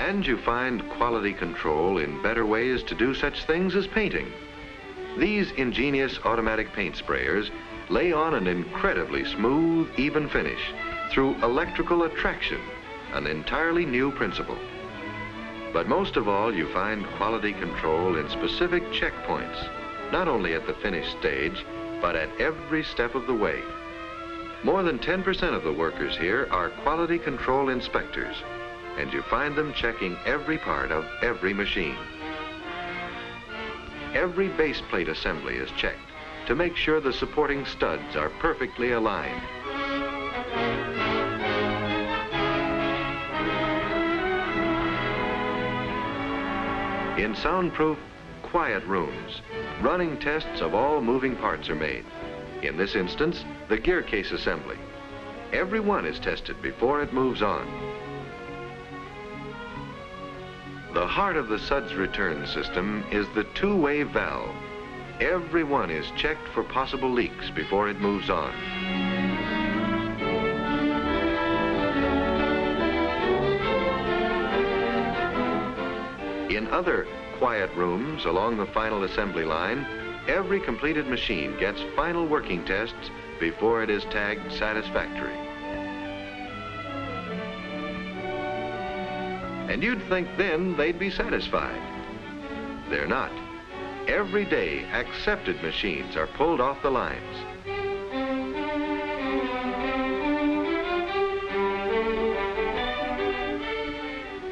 And you find quality control in better ways to do such things as painting. These ingenious automatic paint sprayers lay on an incredibly smooth, even finish through electrical attraction, an entirely new principle. But most of all, you find quality control in specific checkpoints, not only at the finish stage, but at every step of the way. More than 10% of the workers here are quality control inspectors, and you find them checking every part of every machine. Every base plate assembly is checked to make sure the supporting studs are perfectly aligned. In soundproof, quiet rooms, running tests of all moving parts are made. In this instance, the gear case assembly. Every one is tested before it moves on. The heart of the suds return system is the two-way valve. Every one is checked for possible leaks before it moves on. In other quiet rooms along the final assembly line, every completed machine gets final working tests before it is tagged satisfactory. And you'd think then they'd be satisfied. They're not. Every day, accepted machines are pulled off the lines.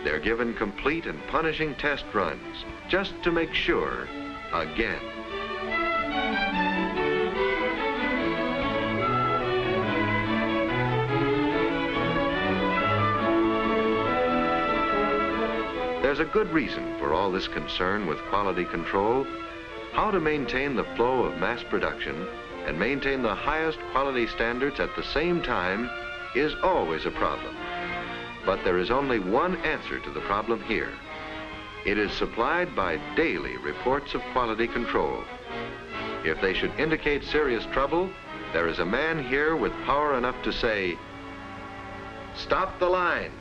They're given complete and punishing test runs just to make sure again. There's a good reason for all this concern with quality control. How to maintain the flow of mass production and maintain the highest quality standards at the same time is always a problem. But there is only one answer to the problem here. It is supplied by daily reports of quality control. If they should indicate serious trouble, there is a man here with power enough to say, "Stop the lines."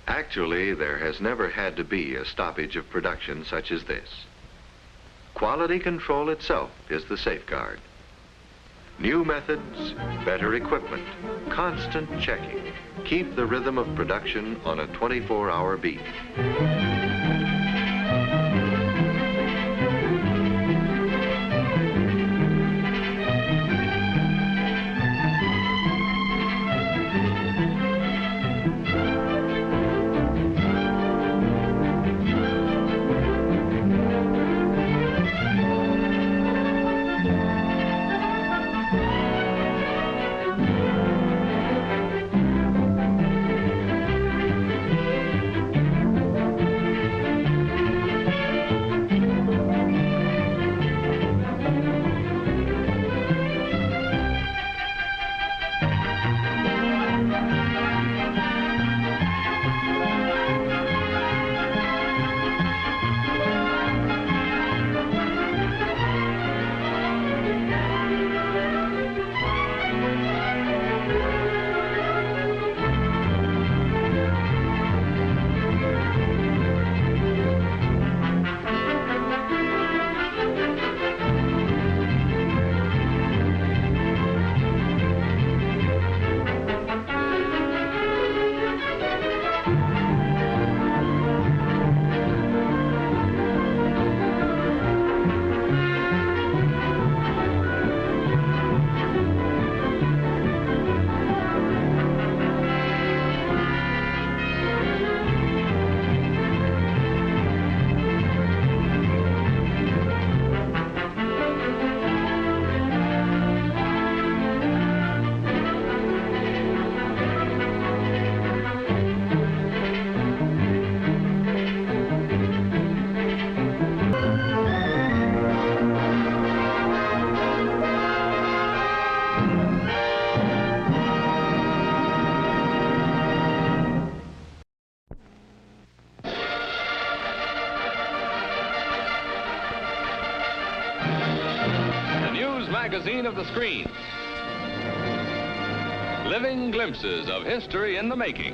Actually, there has never had to be a stoppage of production such as this. Quality control itself is the safeguard. New methods, better equipment, constant checking keep the rhythm of production on a 24-hour beat. news magazine of the screen. Living glimpses of history in the making.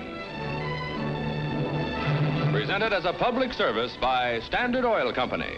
Presented as a public service by Standard Oil Company.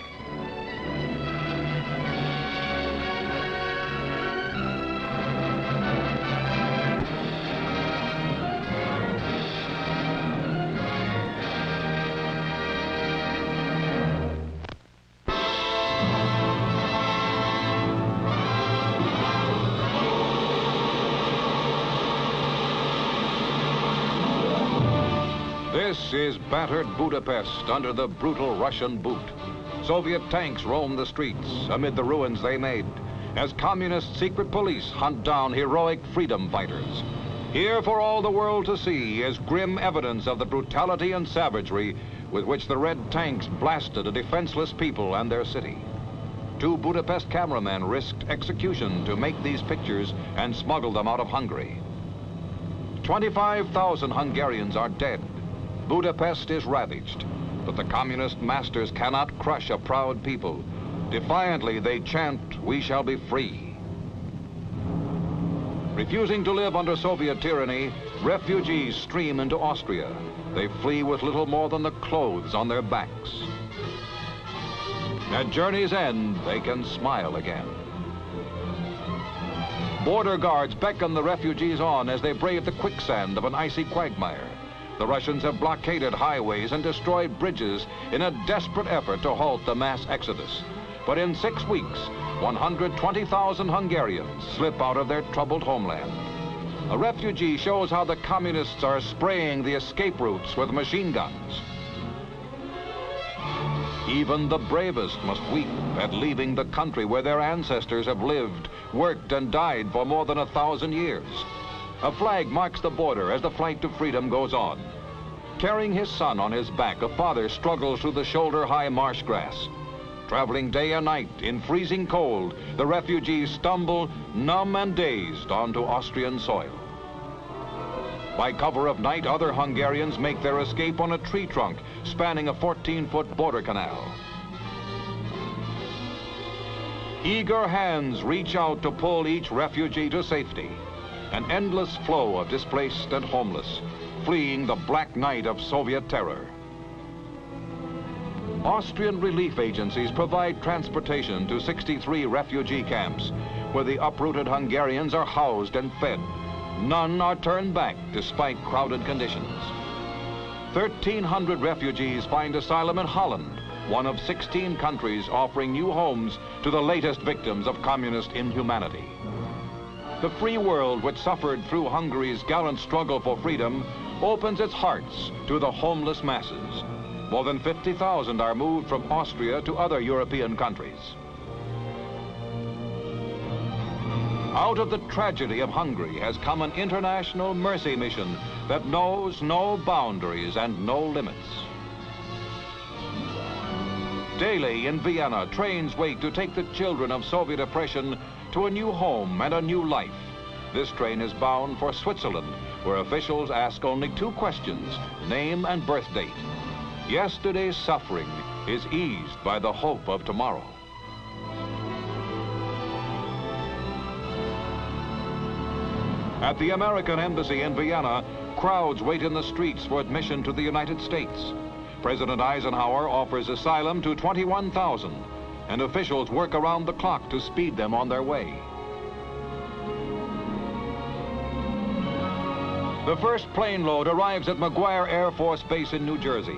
This is battered Budapest under the brutal Russian boot. Soviet tanks roam the streets amid the ruins they made as communist secret police hunt down heroic freedom fighters. Here for all the world to see is grim evidence of the brutality and savagery with which the red tanks blasted a defenseless people and their city. 2 Budapest cameramen risked execution to make these pictures and smuggle them out of Hungary. 25,000 Hungarians are dead. Budapest is ravaged, but the communist masters cannot crush a proud people. Defiantly, they chant, "We shall be free." Refusing to live under Soviet tyranny, refugees stream into Austria. They flee with little more than the clothes on their backs. At journey's end, they can smile again. Border guards beckon the refugees on as they brave the quicksand of an icy quagmire. The Russians have blockaded highways and destroyed bridges in a desperate effort to halt the mass exodus. But in 6 weeks, 120,000 Hungarians slip out of their troubled homeland. A refugee shows how the communists are spraying the escape routes with machine guns. Even the bravest must weep at leaving the country where their ancestors have lived, worked, and died for more than 1,000 years. A flag marks the border as the flight to freedom goes on. Carrying his son on his back, a father struggles through the shoulder-high marsh grass. Traveling day and night in freezing cold, the refugees stumble, numb and dazed, onto Austrian soil. By cover of night, other Hungarians make their escape on a tree trunk spanning a 14-foot border canal. Eager hands reach out to pull each refugee to safety. An endless flow of displaced and homeless, fleeing the black night of Soviet terror. Austrian relief agencies provide transportation to 63 refugee camps, where the uprooted Hungarians are housed and fed. None are turned back despite crowded conditions. 1,300 refugees find asylum in Holland, one of 16 countries offering new homes to the latest victims of communist inhumanity. The free world, which suffered through Hungary's gallant struggle for freedom, opens its hearts to the homeless masses. More than 50,000 are moved from Austria to other European countries. Out of the tragedy of Hungary has come an international mercy mission that knows no boundaries and no limits. Daily in Vienna, trains wait to take the children of Soviet oppression to a new home and a new life. This train is bound for Switzerland, where officials ask only 2 questions, name and birth date. Yesterday's suffering is eased by the hope of tomorrow. At the American Embassy in Vienna, crowds wait in the streets for admission to the United States. President Eisenhower offers asylum to 21,000, and officials work around the clock to speed them on their way. The first plane load arrives at McGuire Air Force Base in New Jersey.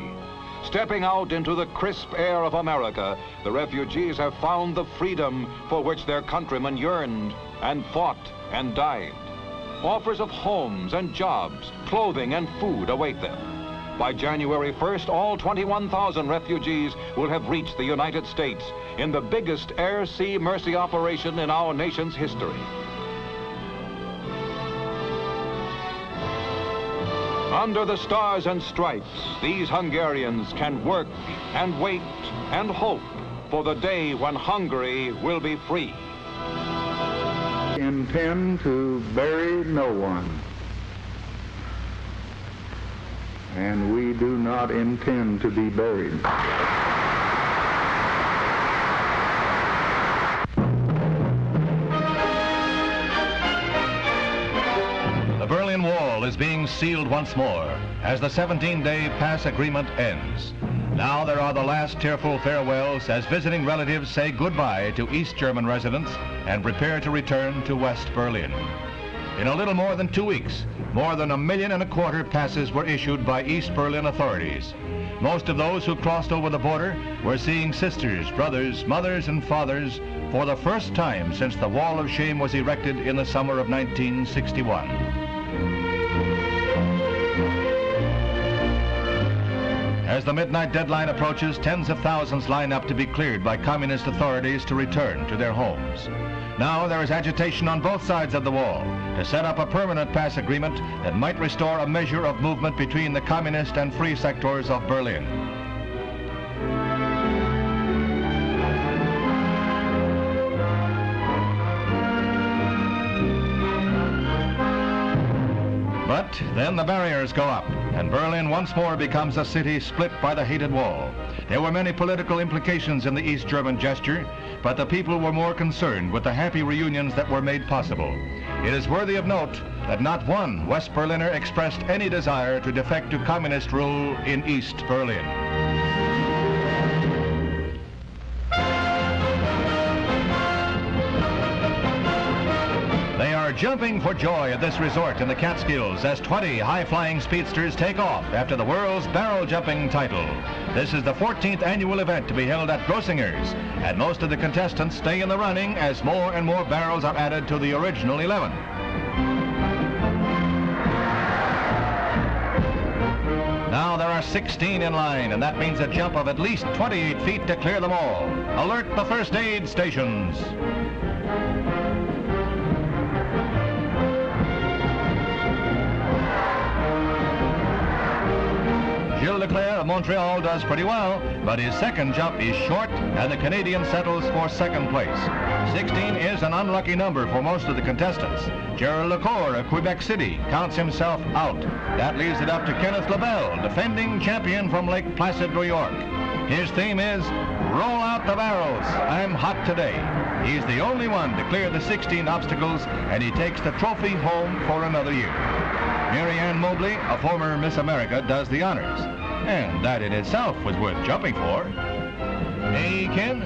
Stepping out into the crisp air of America, the refugees have found the freedom for which their countrymen yearned and fought and died. Offers of homes and jobs, clothing and food await them. By January 1st, all 21,000 refugees will have reached the United States in the biggest air-sea mercy operation in our nation's history. Under the stars and stripes, these Hungarians can work and wait and hope for the day when Hungary will be free. Intend to bury no one, and we do not intend to be buried. things sealed once more as the 17-day pass agreement ends. Now there are the last tearful farewells as visiting relatives say goodbye to East German residents and prepare to return to West Berlin. In a little more than 2 weeks, more than 1.25 million passes were issued by East Berlin authorities. Most of those who crossed over the border were seeing sisters, brothers, mothers, and fathers for the first time since the Wall of Shame was erected in the summer of 1961. As the midnight deadline approaches, tens of thousands line up to be cleared by communist authorities to return to their homes. Now there is agitation on both sides of the wall to set up a permanent pass agreement that might restore a measure of movement between the communist and free sectors of Berlin. But then the barriers go up, and Berlin once more becomes a city split by the hated wall. There were many political implications in the East German gesture, but the people were more concerned with the happy reunions that were made possible. It is worthy of note that not one West Berliner expressed any desire to defect to communist rule in East Berlin. They are jumping for joy at this resort in the Catskills as 20 high-flying speedsters take off after the world's barrel jumping title. This is the 14th annual event to be held at Grossinger's, and most of the contestants stay in the running as more and more barrels are added to the original 11. Now there are 16 in line, and that means a jump of at least 28 feet to clear them all. Alert the first aid stations. Gilles Leclerc of Montreal does pretty well, but his second jump is short, and the Canadian settles for second place. 16 is an unlucky number for most of the contestants. Gerald Lecour of Quebec City counts himself out. That leaves it up to Kenneth LaBelle, defending champion from Lake Placid, New York. His theme is, roll out the barrels, I'm hot today. He's the only one to clear the 16 obstacles, and he takes the trophy home for another year. Mary Ann Mobley, a former Miss America, does the honors. And that in itself was worth jumping for. Hey, Ken?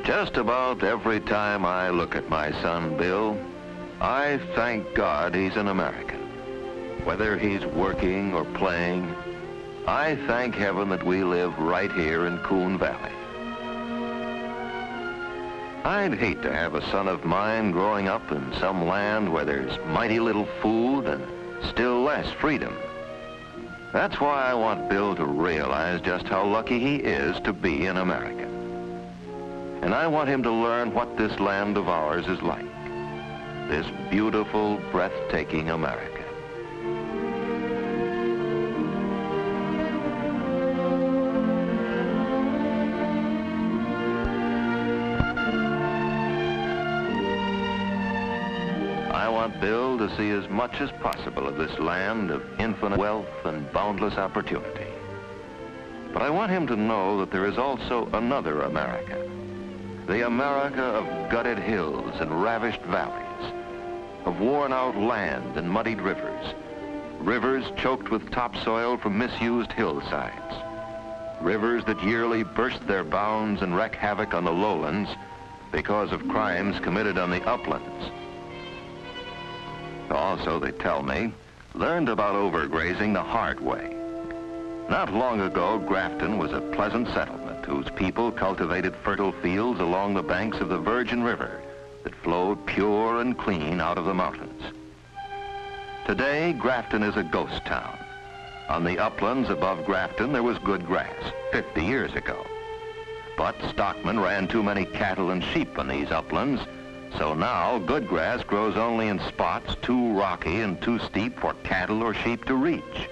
Just about every time I look at my son, Bill, I thank God he's an American. Whether he's working or playing, I thank heaven that we live right here in Coon Valley. I'd hate to have a son of mine growing up in some land where there's mighty little food and still less freedom. That's why I want Bill to realize just how lucky he is to be an American. And I want him to learn what this land of ours is like. This beautiful, breathtaking America. I want Bill to see as much as possible of this land of infinite wealth and boundless opportunity. But I want him to know that there is also another America. The America of gutted hills and ravished valleys, of worn-out land and muddied rivers, rivers choked with topsoil from misused hillsides, rivers that yearly burst their bounds and wreak havoc on the lowlands because of crimes committed on the uplands. Also, they tell me, learned about overgrazing the hard way. Not long ago, Grafton was a pleasant settlement whose people cultivated fertile fields along the banks of the Virgin River that flowed pure and clean out of the mountains. Today, Grafton is a ghost town. On the uplands above Grafton, there was good grass 50 years ago. But stockmen ran too many cattle and sheep on these uplands, so now good grass grows only in spots too rocky and too steep for cattle or sheep to reach.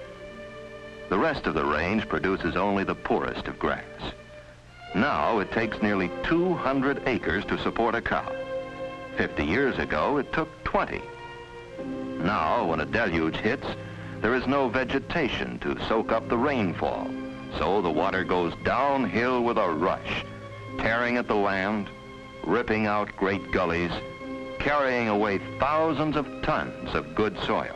The rest of the range produces only the poorest of grass. Now it takes nearly 200 acres to support a cow. 50 years ago, it took 20. Now, when a deluge hits, there is no vegetation to soak up the rainfall, so the water goes downhill with a rush, tearing at the land, ripping out great gullies, carrying away thousands of tons of good soil.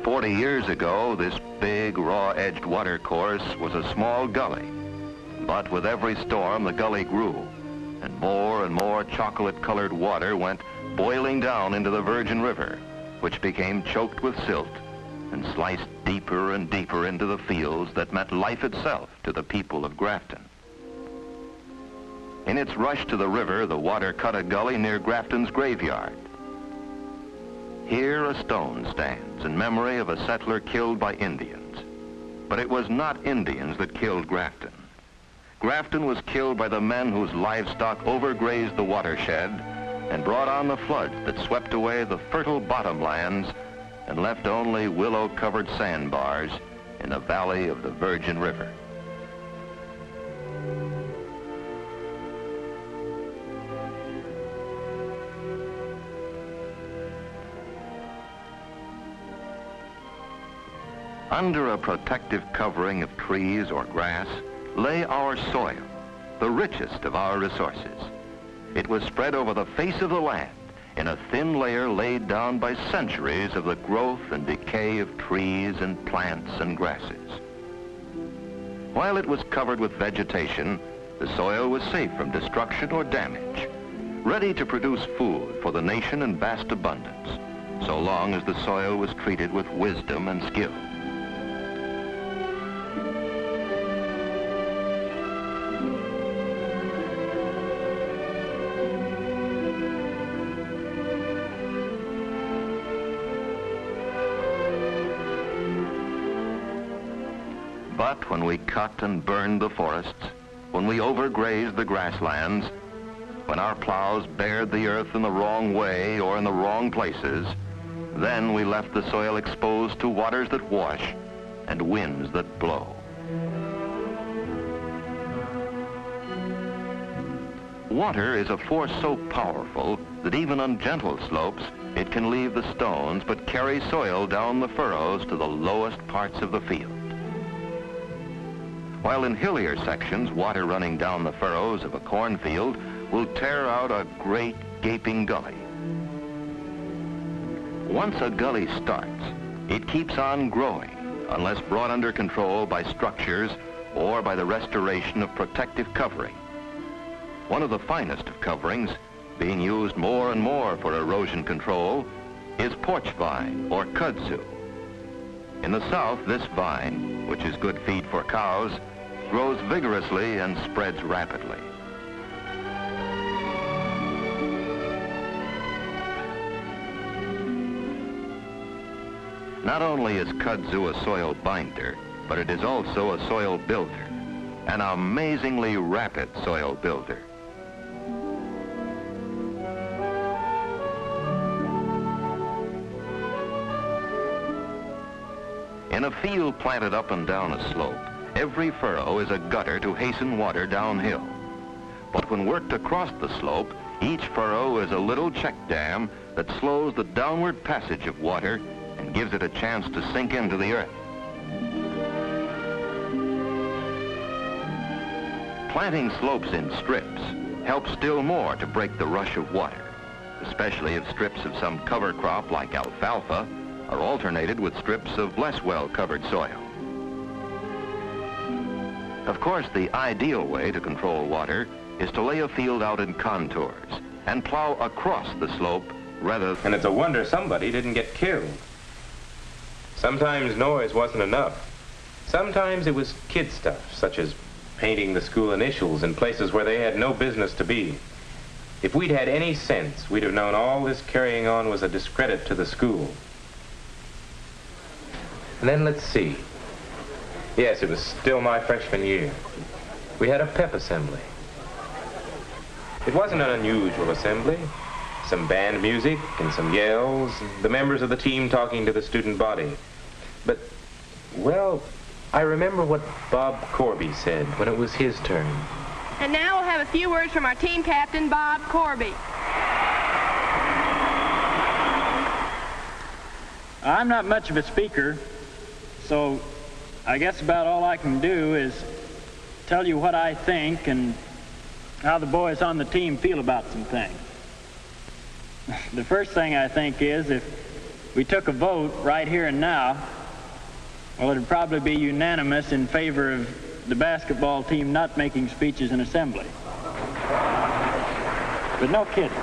"40 years ago, this big, raw-edged watercourse was a small gully. But with every storm, the gully grew, and more chocolate-colored water went boiling down into the Virgin River, which became choked with silt and sliced deeper and deeper into the fields that meant life itself to the people of Grafton. In its rush to the river, the water cut a gully near Grafton's graveyard. Here a stone stands in memory of a settler killed by Indians. But it was not Indians that killed Grafton. Grafton was killed by the men whose livestock overgrazed the watershed and brought on the floods that swept away the fertile bottomlands and left only willow-covered sandbars in the valley of the Virgin River. Under a protective covering of trees or grass lay our soil, the richest of our resources. It was spread over the face of the land in a thin layer laid down by centuries of the growth and decay of trees and plants and grasses. While it was covered with vegetation, the soil was safe from destruction or damage, ready to produce food for the nation in vast abundance, so long as the soil was treated with wisdom and skill. But when we cut and burned the forests, when we overgrazed the grasslands, when our plows bared the earth in the wrong way or in the wrong places, then we left the soil exposed to waters that wash and winds that blow. Water is a force so powerful that even on gentle slopes, it can leave the stones but carry soil down the furrows to the lowest parts of the field. While in hillier sections, water running down the furrows of a cornfield will tear out a great gaping gully. Once a gully starts, it keeps on growing unless brought under control by structures or by the restoration of protective covering. One of the finest of coverings, being used more and more for erosion control, is porch vine or kudzu. In the south, this vine, which is good feed for cows, grows vigorously and spreads rapidly. Not only is kudzu a soil binder, but it is also a soil builder, an amazingly rapid soil builder. In a field planted up and down a slope, every furrow is a gutter to hasten water downhill. But when worked across the slope, each furrow is a little check dam that slows the downward passage of water and gives it a chance to sink into the earth. Planting slopes in strips helps still more to break the rush of water, especially if strips of some cover crop like alfalfa are alternated with strips of less well-covered soil. Of course, the ideal way to control water is to lay a field out in contours and plow across the slope rather than... And it's a wonder somebody didn't get killed. Sometimes noise wasn't enough. Sometimes it was kid stuff, such as painting the school initials in places where they had no business to be. If we'd had any sense, we'd have known all this carrying on was a discredit to the school. And then let's see. Yes, it was still my freshman year. We had a pep assembly. It wasn't an unusual assembly. Some band music and some yells, and the members of the team talking to the student body. But, well, I remember what Bob Corby said when it was his turn. And now we'll have a few words from our team captain, Bob Corby. I'm not much of a speaker, so I guess about all I can do is tell you what I think and how the boys on the team feel about some things. The first thing I think is if we took a vote right here and now, well, it'd probably be unanimous in favor of the basketball team not making speeches in assembly. But no kidding.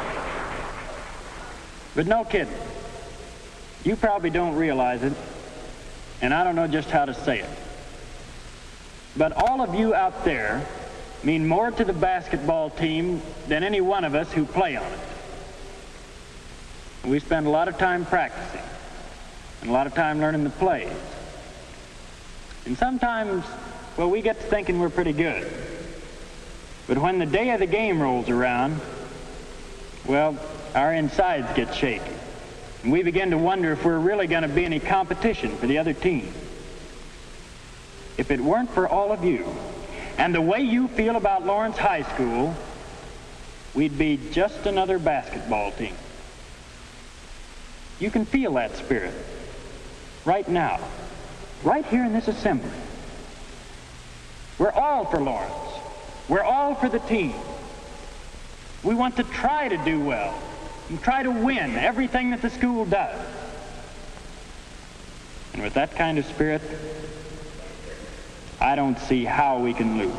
You probably don't realize it, and I don't know just how to say it. But all of you out there mean more to the basketball team than any one of us who play on it. We spend a lot of time practicing and a lot of time learning the plays. And sometimes, well, we get to thinking we're pretty good. But when the day of the game rolls around, well, our insides get shaky. And we begin to wonder if we're really going to be any competition for the other team. If it weren't for all of you and the way you feel about Lawrence High School, we'd be just another basketball team. You can feel that spirit right now, right here in this assembly. We're all for Lawrence. We're all for the team. We want to try to do well and try to win everything that the school does. And with that kind of spirit, I don't see how we can lose.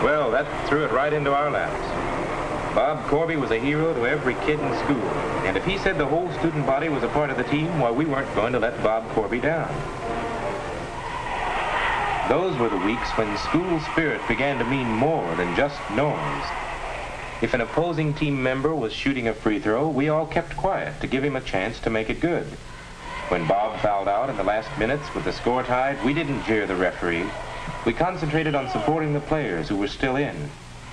Well, that threw it right into our laps. Bob Corby was a hero to every kid in school. And if he said the whole student body was a part of the team, why, we weren't going to let Bob Corby down. Those were the weeks when school spirit began to mean more than just noise. If an opposing team member was shooting a free throw, we all kept quiet to give him a chance to make it good. When Bob fouled out in the last minutes with the score tied, we didn't jeer the referee. We concentrated on supporting the players who were still in.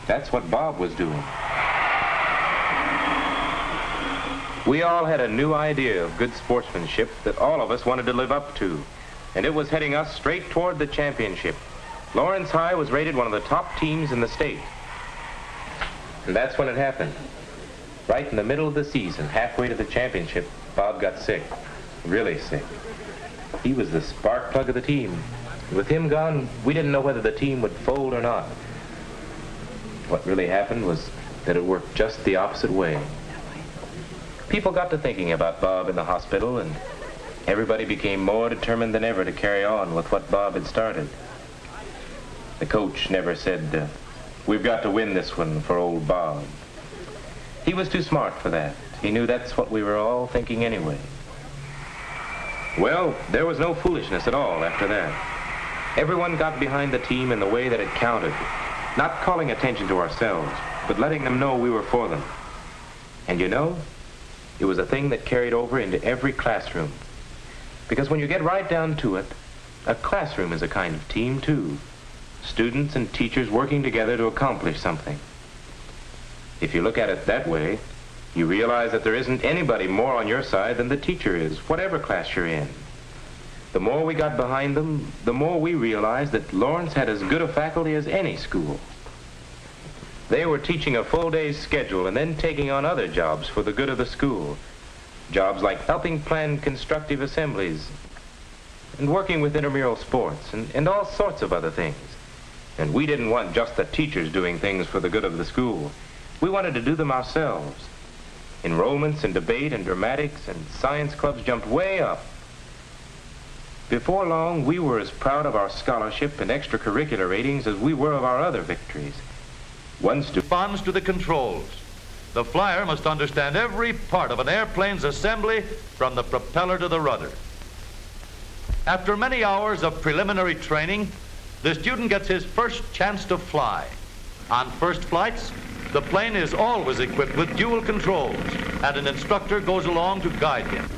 That's what Bob was doing. We all had a new idea of good sportsmanship that all of us wanted to live up to, and it was heading us straight toward the championship. Lawrence High was rated one of the top teams in the state. And that's when it happened. Right in the middle of the season, halfway to the championship, Bob got sick. Really sick. He was the spark plug of the team. With him gone, we didn't know whether the team would fold or not. What really happened was that it worked just the opposite way. People got to thinking about Bob in the hospital, and everybody became more determined than ever to carry on with what Bob had started. The coach never said, we've got to win this one for old Bob. He was too smart for that. He knew that's what we were all thinking anyway. Well, there was no foolishness at all after that. Everyone got behind the team in the way that it counted, not calling attention to ourselves, but letting them know we were for them. And you know, it was a thing that carried over into every classroom. Because when you get right down to it, a classroom is a kind of team too. Students and teachers working together to accomplish something. If you look at it that way, you realize that there isn't anybody more on your side than the teacher is, whatever class you're in. The more we got behind them, the more we realized that Lawrence had as good a faculty as any school. They were teaching a full day's schedule and then taking on other jobs for the good of the school. Jobs like helping plan constructive assemblies and working with intramural sports and all sorts of other things. And we didn't want just the teachers doing things for the good of the school. We wanted to do them ourselves. Enrollments in debate and dramatics and science clubs jumped way up. Before long, we were as proud of our scholarship and extracurricular ratings as we were of our other victories. Funds to the controls. The flyer must understand every part of an airplane's assembly from the propeller to the rudder. After many hours of preliminary training, the student gets his first chance to fly. On first flights, the plane is always equipped with dual controls, and an instructor goes along to guide him.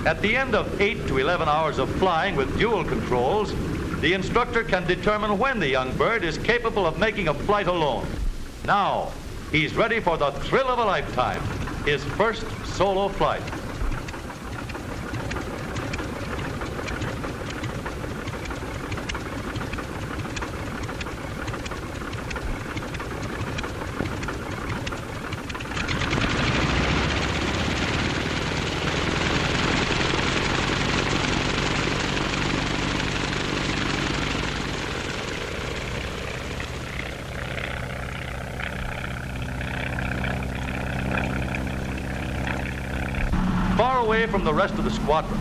At the end of 8 to 11 hours of flying with dual controls, the instructor can determine when the young bird is capable of making a flight alone. Now, he's ready for the thrill of a lifetime, his first solo flight. Far away from the rest of the squadron,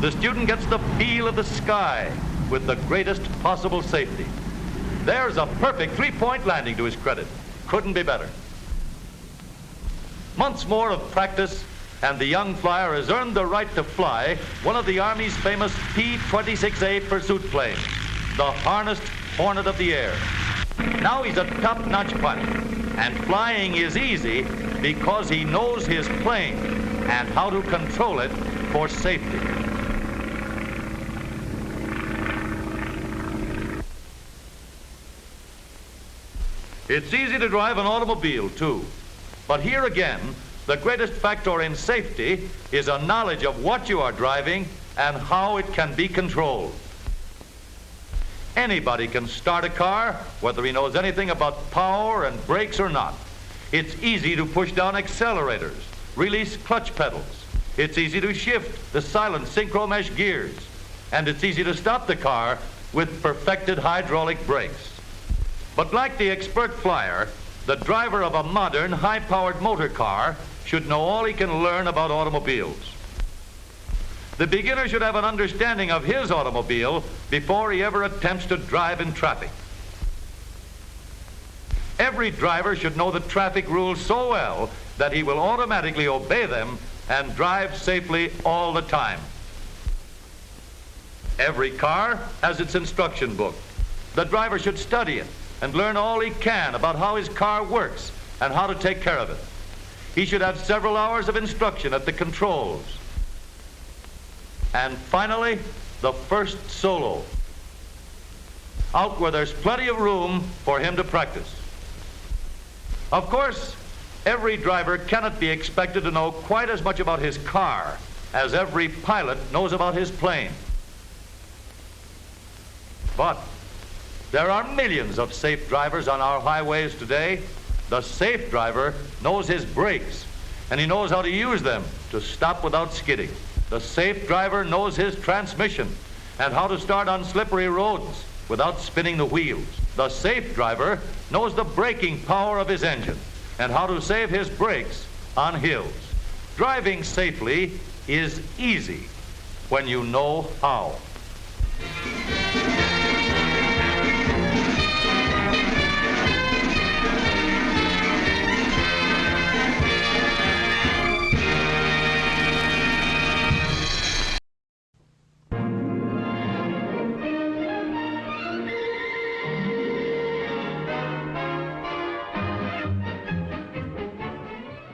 the student gets the feel of the sky with the greatest possible safety. There's a perfect three-point landing to his credit. Couldn't be better. Months more of practice, and the young flyer has earned the right to fly one of the Army's famous P-26A pursuit planes, the harnessed Hornet of the air. Now he's a top-notch pilot, and flying is easy because he knows his plane and how to control it for safety. It's easy to drive an automobile, too. But here again, the greatest factor in safety is a knowledge of what you are driving and how it can be controlled. Anybody can start a car, whether he knows anything about power and brakes or not. It's easy to push down accelerators, release clutch pedals. It's easy to shift the silent synchro mesh gears. And it's easy to stop the car with perfected hydraulic brakes. But like the expert flyer, the driver of a modern, high-powered motor car should know all he can learn about automobiles. The beginner should have an understanding of his automobile before he ever attempts to drive in traffic. Every driver should know the traffic rules so well that he will automatically obey them and drive safely all the time. Every car has its instruction book. The driver should study it and learn all he can about how his car works and how to take care of it. He should have several hours of instruction at the controls. And finally, the first solo, out where there's plenty of room for him to practice. Of course, every driver cannot be expected to know quite as much about his car as every pilot knows about his plane. But there are millions of safe drivers on our highways today. The safe driver knows his brakes, and he knows how to use them to stop without skidding. The safe driver knows his transmission and how to start on slippery roads without spinning the wheels. The safe driver knows the braking power of his engine and how to save his brakes on hills. Driving safely is easy when you know how.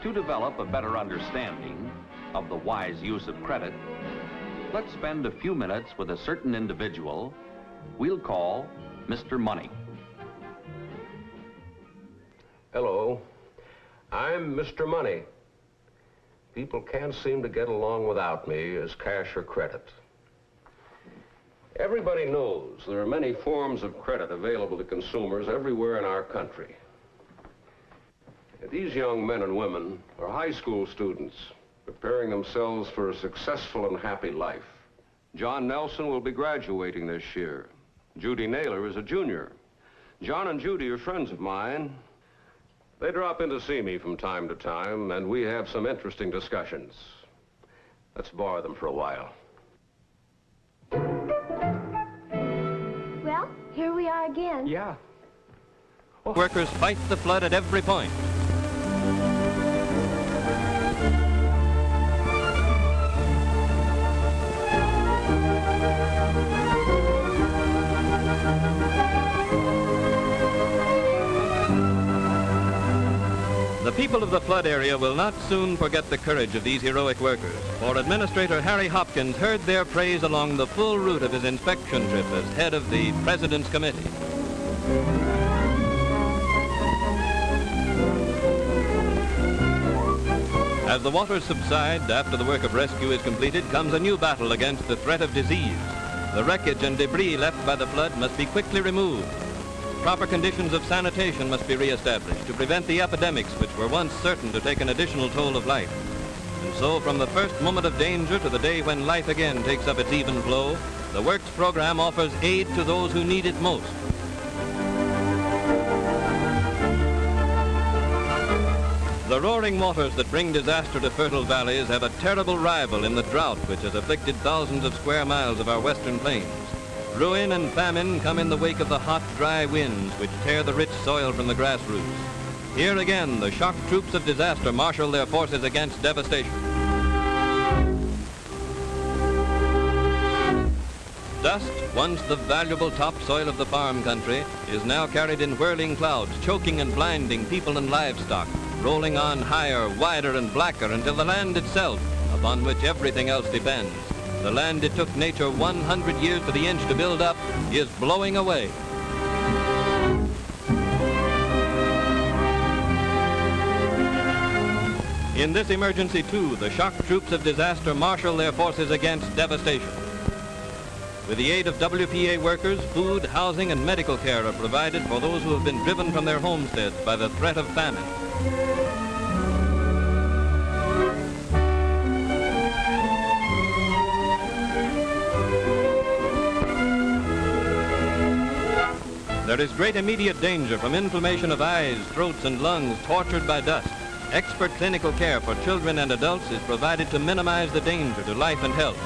To develop a better understanding of the wise use of credit, let's spend a few minutes with a certain individual we'll call Mr. Money. Hello, I'm Mr. Money. People can't seem to get along without me as cash or credit. Everybody knows there are many forms of credit available to consumers everywhere in our country. These young men and women are high school students preparing themselves for a successful and happy life. John Nelson will be graduating this year. Judy Naylor is a junior. John and Judy are friends of mine. They drop in to see me from time to time, and we have some interesting discussions. Let's borrow them for a while. Well, here we are again. Yeah. Workers fight the flood at every point. people of the flood area will not soon forget the courage of these heroic workers, for Administrator Harry Hopkins heard their praise along the full route of his inspection trip as head of the President's Committee. As the waters subside after the work of rescue is completed, comes a new battle against the threat of disease. The wreckage and debris left by the flood must be quickly removed. Proper conditions of sanitation must be reestablished to prevent the epidemics which were once certain to take an additional toll of life. And so, from the first moment of danger to the day when life again takes up its even flow, the Works program offers aid to those who need it most. The roaring waters that bring disaster to fertile valleys have a terrible rival in the drought which has afflicted thousands of square miles of our western plains. Ruin and famine come in the wake of the hot, dry winds which tear the rich soil from the grassroots. Here again, the shock troops of disaster marshal their forces against devastation. Dust, once the valuable topsoil of the farm country, is now carried in whirling clouds, choking and blinding people and livestock, rolling on higher, wider, and blacker until the land itself, upon which everything else depends, the land it took nature 100 years to the inch to build up, is blowing away. In this emergency, too, the shock troops of disaster marshal their forces against devastation. With the aid of WPA workers, food, housing, and medical care are provided for those who have been driven from their homesteads by the threat of famine. There is great immediate danger from inflammation of eyes, throats, and lungs tortured by dust. Expert clinical care for children and adults is provided to minimize the danger to life and health.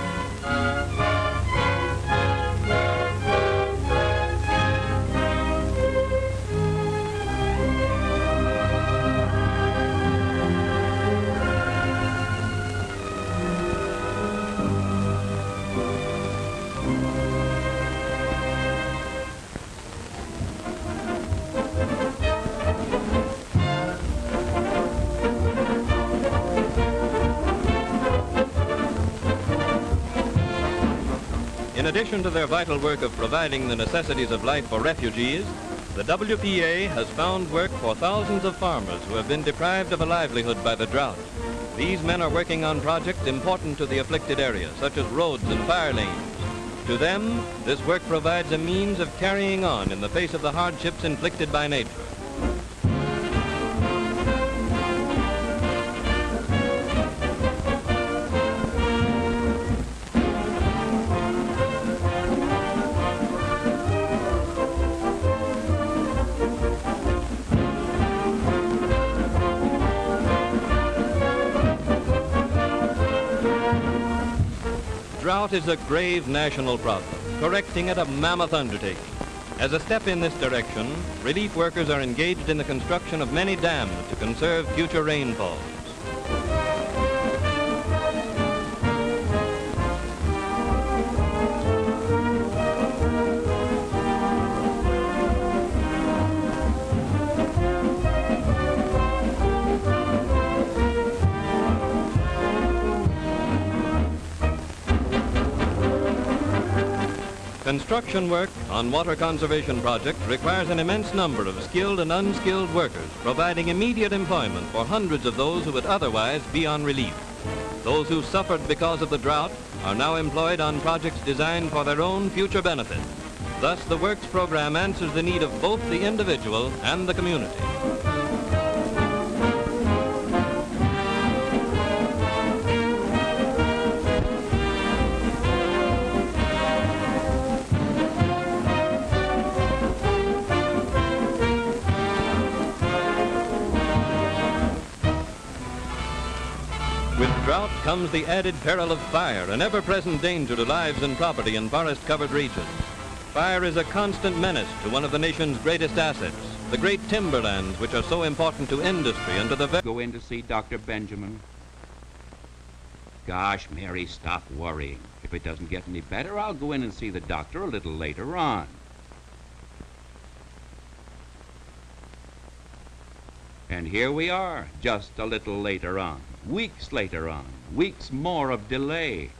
In addition to their vital work of providing the necessities of life for refugees, the WPA has found work for thousands of farmers who have been deprived of a livelihood by the drought. These men are working on projects important to the afflicted area, such as roads and fire lanes. To them, this work provides a means of carrying on in the face of the hardships inflicted by nature. Drought is a grave national problem, correcting it a mammoth undertaking. As a step in this direction, relief workers are engaged in the construction of many dams to conserve future rainfalls. Construction work on water conservation projects requires an immense number of skilled and unskilled workers, providing immediate employment for hundreds of those who would otherwise be on relief. Those who suffered because of the drought are now employed on projects designed for their own future benefit. Thus, the Works program answers the need of both the individual and the community. With drought comes the added peril of fire, an ever-present danger to lives and property in forest-covered regions. Fire is a constant menace to one of the nation's greatest assets, the great timberlands which are so important to industry and to the... Go in to see Dr. Benjamin. Gosh, Mary, stop worrying. If it doesn't get any better, I'll go in and see the doctor a little later on. And here we are, just a little later on, weeks later on, weeks more of delay.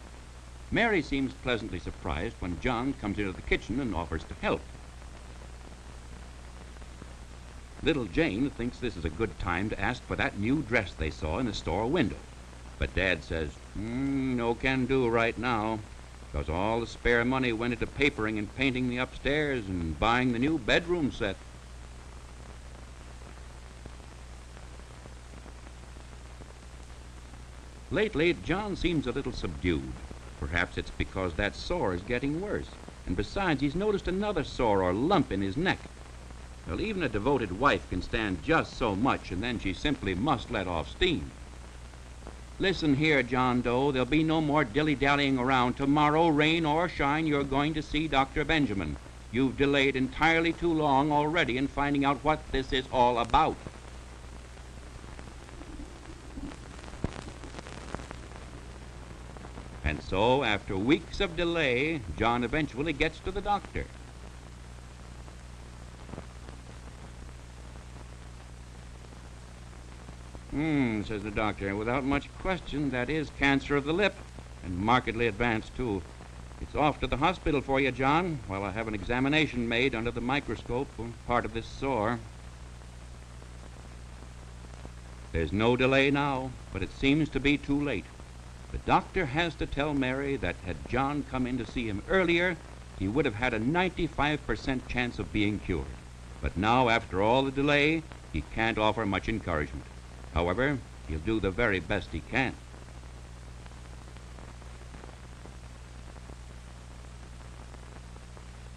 Mary seems pleasantly surprised when John comes into the kitchen and offers to help. Little Jane thinks this is a good time to ask for that new dress they saw in the store window. But Dad says, no can do right now, because all the spare money went into papering and painting the upstairs and buying the new bedroom set. Lately, John seems a little subdued. Perhaps it's because that sore is getting worse. And besides, he's noticed another sore or lump in his neck. Well, even a devoted wife can stand just so much, and then she simply must let off steam. Listen here, John Doe. There'll be no more dilly-dallying around. Tomorrow, rain or shine, you're going to see Dr. Benjamin. You've delayed entirely too long already in finding out what this is all about. And so, after weeks of delay, John eventually gets to the doctor. Says the doctor, without much question, that is cancer of the lip, and markedly advanced, too. It's off to the hospital for you, John, while I have an examination made under the microscope on part of this sore. There's no delay now, but it seems to be too late. The doctor has to tell Mary that had John come in to see him earlier, he would have had a 95% chance of being cured. But now, after all the delay, he can't offer much encouragement. However, he'll do the very best he can.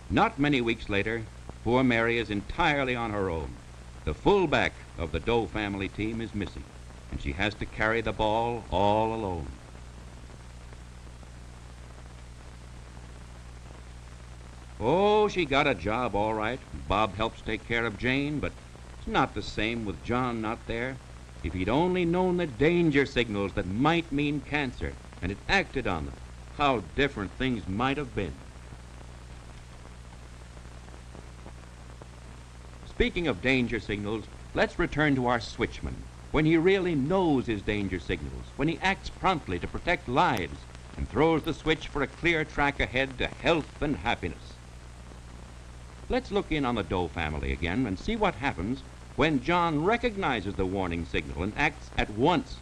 Not many weeks later, poor Mary is entirely on her own. The fullback of the Doe family team is missing, and she has to carry the ball all alone. Oh, she got a job all right. Bob helps take care of Jane, but it's not the same with John not there. If he'd only known the danger signals that might mean cancer and had acted on them, how different things might have been. Speaking of danger signals, let's return to our switchman. When he really knows his danger signals, when he acts promptly to protect lives and throws the switch for a clear track ahead to health and happiness. Let's look in on the Doe family again and see what happens when John recognizes the warning signal and acts at once.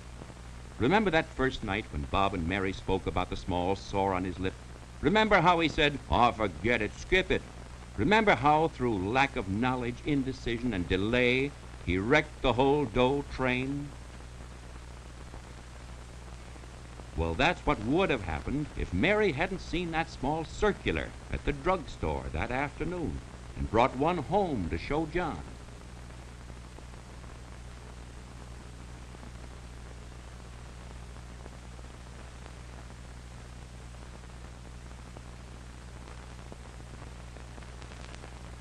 Remember that first night when Bob and Mary spoke about the small sore on his lip? Remember how he said, "Oh, forget it, skip it." Remember how, through lack of knowledge, indecision, and delay, he wrecked the whole Doe train? Well, that's what would have happened if Mary hadn't seen that small circular at the drugstore that afternoon and brought one home to show John.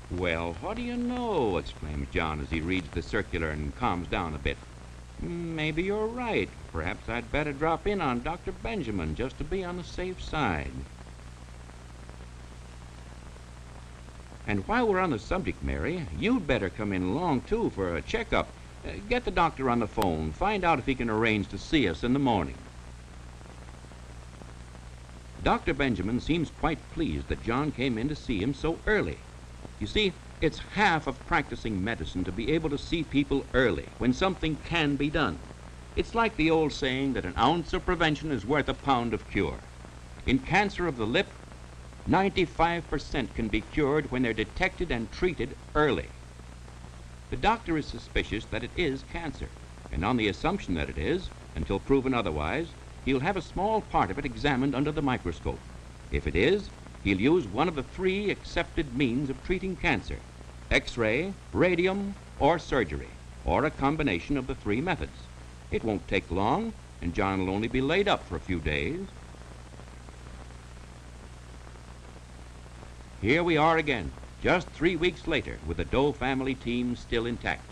Well, what do you know, exclaims John as he reads the circular and calms down a bit. Maybe you're right. Perhaps I'd better drop in on Dr. Benjamin just to be on the safe side. And while we're on the subject, Mary, you'd better come in along, too, for a checkup. Get the doctor on the phone. Find out if he can arrange to see us in the morning. Dr. Benjamin seems quite pleased that John came in to see him so early. You see, it's half of practicing medicine to be able to see people early, when something can be done. It's like the old saying that an ounce of prevention is worth a pound of cure. In cancer of the lip, 95% can be cured when they're detected and treated early. The doctor is suspicious that it is cancer, and on the assumption that it is, until proven otherwise, he'll have a small part of it examined under the microscope. If it is, he'll use one of the 3 accepted means of treating cancer: X-ray, radium, or surgery, or a combination of the 3 methods. It won't take long, and John will only be laid up for a few days. Here we are again, just 3 weeks later, with the Doe family team still intact.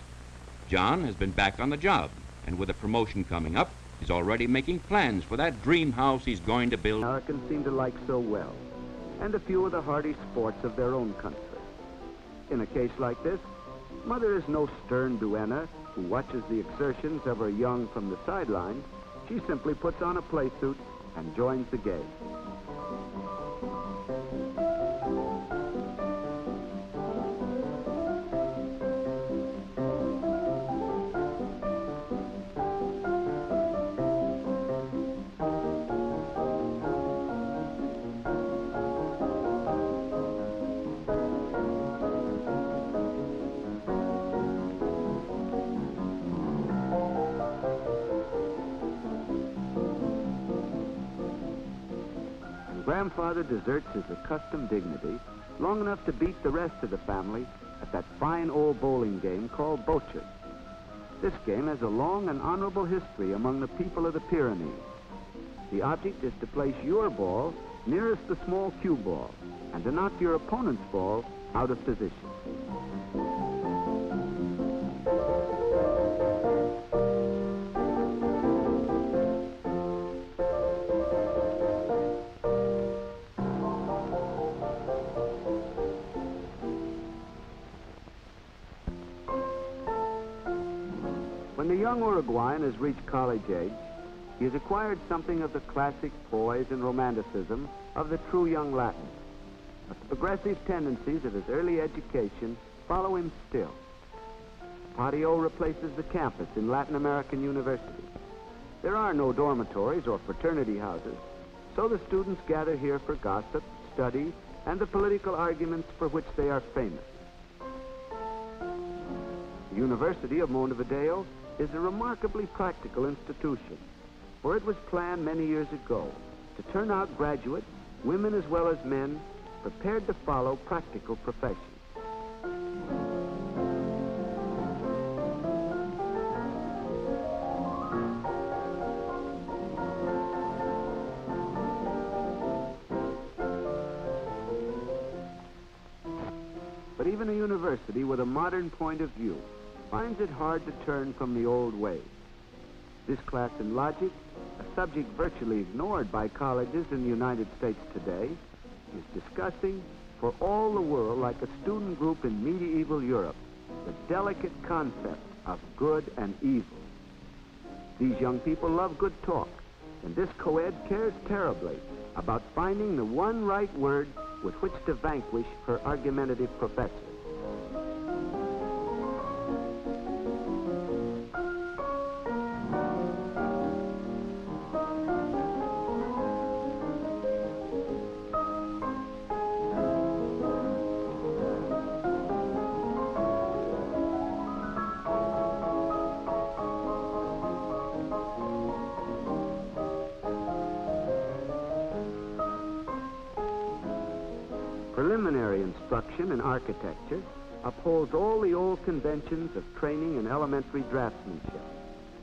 John has been back on the job, and with a promotion coming up, he's already making plans for that dream house he's going to build. Americans seem to like so well, and a few of the hardy sports of their own country. In a case like this, Mother is no stern duenna, who watches the exertions of her young from the sidelines, she simply puts on a play suit and joins the game. Grandfather deserts his accustomed dignity long enough to beat the rest of the family at that fine old bowling game called bocce. This game has a long and honorable history among the people of the Pyrenees. The object is to place your ball nearest the small cue ball and to knock your opponent's ball out of position. When the young Uruguayan has reached college age, he has acquired something of the classic poise and romanticism of the true young Latin. But the progressive tendencies of his early education follow him still. Patio replaces the campus in Latin American universities. There are no dormitories or fraternity houses, so the students gather here for gossip, study, and the political arguments for which they are famous. The University of Montevideo is a remarkably practical institution, for it was planned many years ago to turn out graduates, women as well as men, prepared to follow practical professions. But even a university with a modern point of view finds it hard to turn from the old ways. This class in logic, a subject virtually ignored by colleges in the United States today, is discussing for all the world, like a student group in medieval Europe, the delicate concept of good and evil. These young people love good talk, and this co-ed cares terribly about finding the one right word with which to vanquish her argumentative professor. Preliminary instruction in architecture upholds all the old conventions of training in elementary draftsmanship.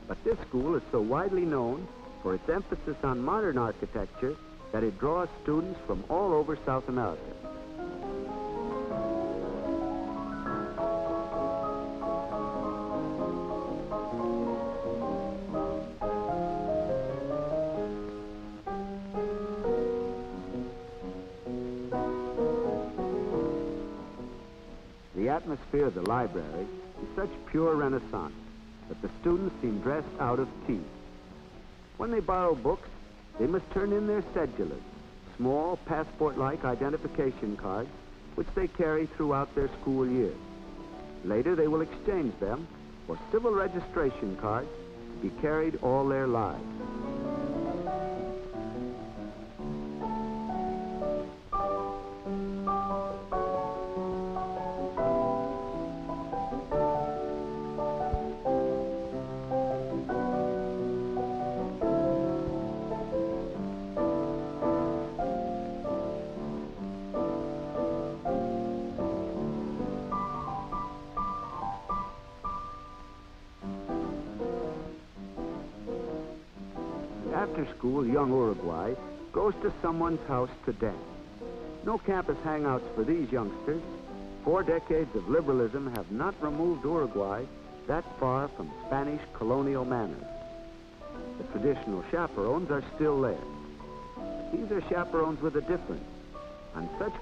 But this school is so widely known for its emphasis on modern architecture that it draws students from all over South America. The atmosphere of the library is such pure Renaissance that the students seem dressed out of tea. When they borrow books, they must turn in their cedulas, small passport-like identification cards, which they carry throughout their school years. Later, they will exchange them for civil registration cards to be carried all their lives. After school, young Uruguay goes to someone's house to dance. No campus hangouts for these youngsters. 4 decades of liberalism have not removed Uruguay that far from Spanish colonial manners. The traditional chaperones are still there. But these are chaperones with a difference. On such